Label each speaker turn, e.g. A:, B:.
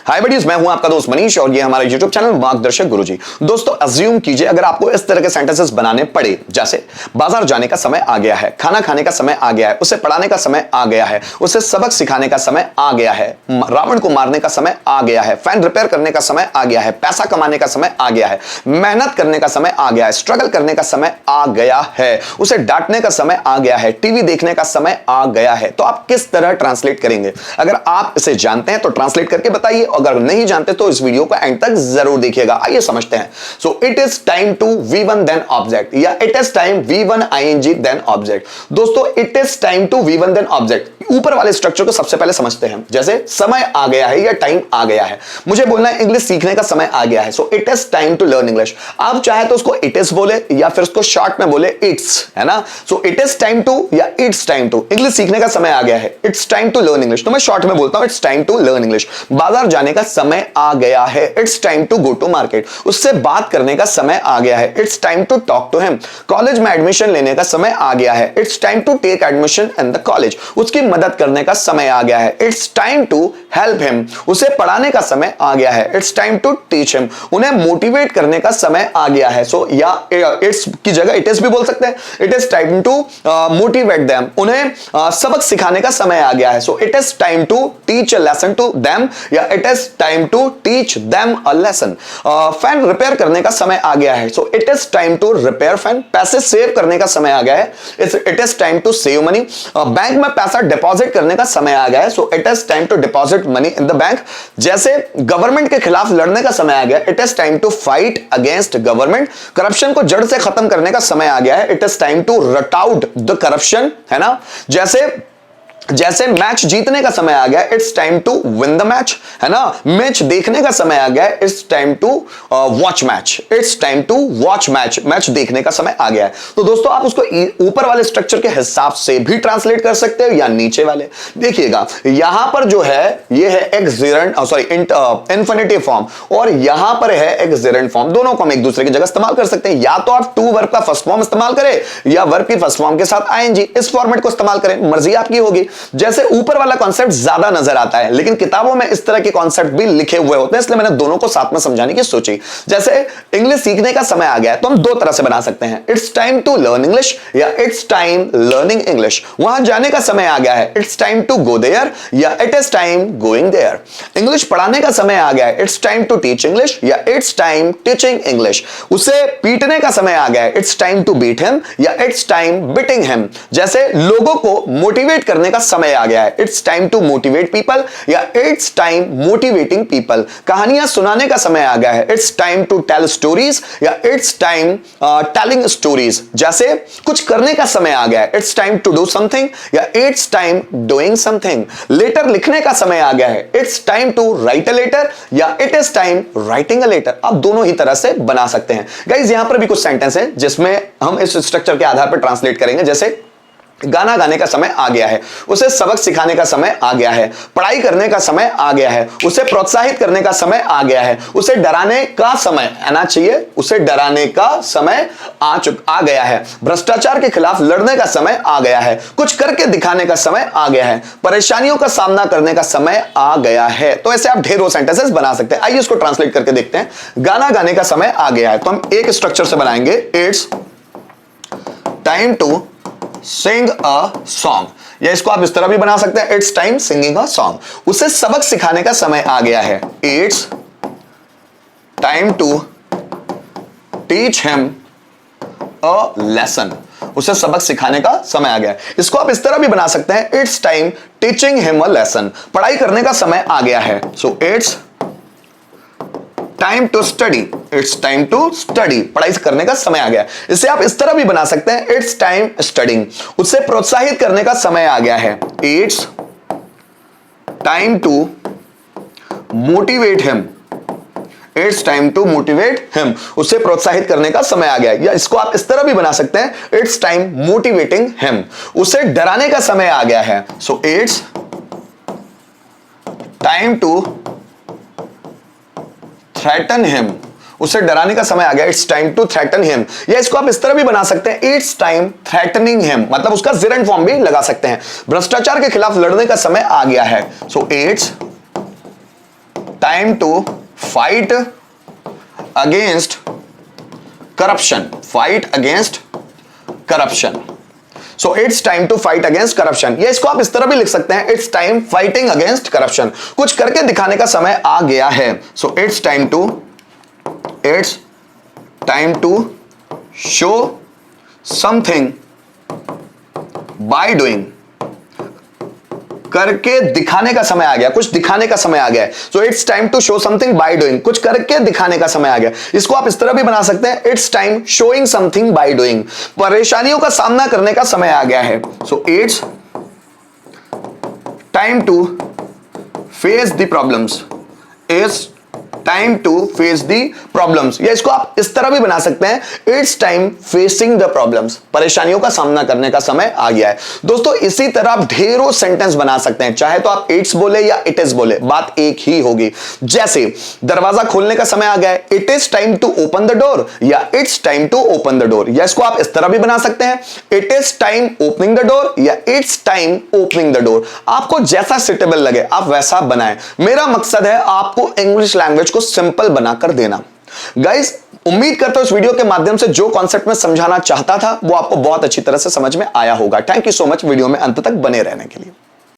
A: हाय buddies, मैं हूं आपका दोस्त मनीष और ये हमारा यूट्यूब चैनल मार्गदर्शक गुरुजी। दोस्तों अज्यूम कीजिए अगर आपको इस तरह के सेंटेंसेस बनाने पड़े, जैसे बाजार जाने का समय आ गया है, खाना खाने का समय आ गया है, उसे पढ़ाने का समय आ गया है, उसे सबक सिखाने का समय आ गया है, रावण को मारने का समय आ गया है, फैन रिपेयर करने का समय आ गया है, पैसा कमाने का समय आ गया है, मेहनत करने का समय आ गया है, स्ट्रगल करने का समय आ गया है, उसे डांटने का समय आ गया है, टीवी देखने का समय आ गया है। तो आप किस तरह ट्रांसलेट करेंगे? अगर आप इसे जानते हैं तो ट्रांसलेट करके बताइए, अगर नहीं जानते तो इस वीडियो को एंड तक जरूर देखिएगा। आइए समझते हैं। So it is time to V1 then object, या it is time V1 ing then object. दोस्तों it is time to V1 then object, ऊपर वाले स्ट्रक्चर को सबसे पहले समझते हैं। जैसे समय आ गया है या टाइम आ गया है, मुझे बोलना है इंग्लिश सीखने का समय आ गया है, so it is time to learn English. आप चाहे तो उसको इट इज बोले या फिर उसको शॉर्ट में बोले इट्स, है ना। So it is time to या इट्स टाइम टू, इंग्लिश सीखने का समय आ गया है, it's time to learn English. तो मैं शॉर्ट में बोलता हूं it's time to learn English. बाजार जाने का समय आ गया है, it's time to go to market, उससे बात करने का समय आ गया है, it's time to talk to him. College में एडमिशन लेने का समय आ गया है, it's time to take admission in the college, उसकी मदद करने का समय आ गया है, it's time to help him, उसे पढ़ाने का समय आ गया है, it's time to teach him, उन्हें मोटिवेट करने का समय आ गया है। सो या इट्स की जगह इट इज भी बोल सकते हैं, it is time to motivate them, उन्हें सबक सिखाने का समय आ गया है, so it is time to teach a lesson to them, या it is time to teach them a lesson. Fan repair करने का समय आ गया है, so it is time to repair fan. पैसे सेव करने का समय आ गया है, it is time to save money. Bank में पैसा डिपॉजिट करने का समय आ गया है, so it is time to deposit money in the bank. जैसे गवर्नमेंट के खिलाफ लड़ने का समय आ गया, it is time to fight against government. Corruption को जड़ से खत्म करने का समय आ गया है, it is time to root out the corruption, है ना। जैसे मैच जीतने का समय आ गया, it's time to win the match, है ना। मैच देखने का समय आ गया, it's time to watch match, it's time to watch match, match देखने का समय आ गया है। तो दोस्तों आप उसको ऊपर वाले स्ट्रक्चर के हिसाब से भी ट्रांसलेट कर सकते हो या नीचे वाले। देखिएगा यहां पर जो है ये है एक इंफिनिटिव फॉर्म और यहां पर है एक जेरेंट फॉर्म। दोनों को हम एक दूसरे की जगह इस्तेमाल कर सकते हैं, या तो आप टू वर्ब का फर्स्ट फॉर्म इस्तेमाल करें या वर्ब की फर्स्ट फॉर्म के साथ ing, इस फॉर्मेट को इस्तेमाल करें, मर्जी आपकी होगी। जैसे ऊपर वाला कॉन्सेप्ट ज्यादा नजर आता है, लेकिन किताबों में इस तरह के कॉन्सेप्ट भी लिखे हुए होते हैं, इसलिए मैंने दोनों को साथ में समझाने की सोची। जैसे इंग्लिश सीखने का समय आ गया है तो हम दो तरह से बना सकते हैं, it's time to learn English या इट्स टाइम लर्निंग इंग्लिश। वहां जाने का समय आ गया है, it's time to go there या it is time going there. English पढ़ाने का समय आ गया है, it's time to teach English या इट्स टाइम टीचिंग इंग्लिश। उसे पीटने का समय आ गया है, it's time to beat him या इट्स टाइम बीटिंग हिम। जैसे लोगों को मोटिवेट करने का समय आ गया है, it's time to motivate people या इट्स टाइम मोटिवेटिंग पीपल। कहानियां सुनाने का समय आ गया है, it's time to tell stories या इट्स टाइम टेलिंग स्टोरीज। जैसे कुछ करने का समय आ गया है, it's time to do something या it's time doing something. Letter लिखने का समय आ गया है, it's time to write a letter या it is time writing a letter. आप दोनों ही तरह से बना सकते हैं। गाइस यहां पर भी कुछ सेंटेंस है जिसमें हम इस स्ट्रक्चर के आधार पर ट्रांसलेट करेंगे। जैसे गाना गाने का समय आ गया है, उसे सबक सिखाने का समय आ गया है, पढ़ाई करने का समय आ गया है, उसे प्रोत्साहित करने का समय आ गया है, उसे डराने का समय आना चाहिए, उसे डराने का समय आ गया है, भ्रष्टाचार के खिलाफ लड़ने का समय आ गया है, कुछ करके दिखाने का समय आ गया है, परेशानियों का सामना करने का समय आ गया है। तो ऐसे आप ढेरों सेंटेंसेस बना सकते हैं। आइए इसको ट्रांसलेट करके देखते हैं। गाना गाने का समय आ गया है तो हम एक स्ट्रक्चर से बनाएंगे, it's time to sing a song, या इसको आप इस तरह भी बना सकते हैं, it's time singing a song. उसे सबक सिखाने का समय आ गया है, it's time to teach him a lesson, उसे सबक सिखाने का समय आ गया है। इसको आप इस तरह भी बना सकते हैं, it's time teaching him a lesson. पढ़ाई करने का समय आ गया है, so it's time to study, it's time to study, पढ़ाई करने का समय आ गया। इसे आप इस तरह भी बना सकते हैं, इट्स टाइम स्टडिंग। उसे प्रोत्साहित करने का समय आ गया है, it's time to motivate him, it's time to motivate him. उसे प्रोत्साहित करने का समय आ गया। या इसको आप इस तरह भी बना सकते हैं, इट्स टाइम मोटिवेटिंग हिम। उसे डराने का समय आ गया है, so it's time to threaten him, उसे डराने का समय आ गया, it's time to threaten him. या इसको आप इस तरह भी बना सकते हैं, इट्स टाइम थ्रेटनिंग हिम, मतलब उसका जेरेंट फॉर्म भी लगा सकते हैं। भ्रष्टाचार के खिलाफ लड़ने का समय आ गया है, so it's time to fight against corruption, fight against corruption. So it's time to fight against corruption, या इसको आप इस तरह भी लिख सकते हैं, it's time fighting against corruption, कुछ करके दिखाने का समय आ गया है। So it's time to show something by doing, करके दिखाने का समय आ गया, कुछ दिखाने का समय आ गया है। So it's time to show something by doing, कुछ करके दिखाने का समय आ गया। इसको आप इस तरह भी बना सकते हैं, it's time showing something by doing, परेशानियों का सामना करने का समय आ गया है। So it's time to face the problems, it's time to face the problems, या इसको आप इस तरह भी बना सकते हैं, it's time facing the problems, परेशानियों का सामना करने का समय आ गया है। दोस्तों इसी तरह आप ढेरों सेंटेंस बना सकते हैं, चाहे तो आप इट्स बोले या इट इज बोले, बात एक ही होगी। जैसे दरवाजा खोलने का समय आ गया है, it is time to open the door, या it's time to open the door, या इसको आप इस तरह भी बना सकते हैं, it is time opening the door, या it's time opening the door. आपको जैसा सुटेबल लगे आप वैसा बनाएं। मेरा मकसद है आपको इंग्लिश लैंग्वेज को सिंपल बनाकर देना। गाइस उम्मीद करता हूं इस वीडियो के माध्यम से जो कॉन्सेप्ट में समझाना चाहता था वो आपको बहुत अच्छी तरह से समझ में आया होगा। Thank you so much video में अंत तक बने रहने के लिए।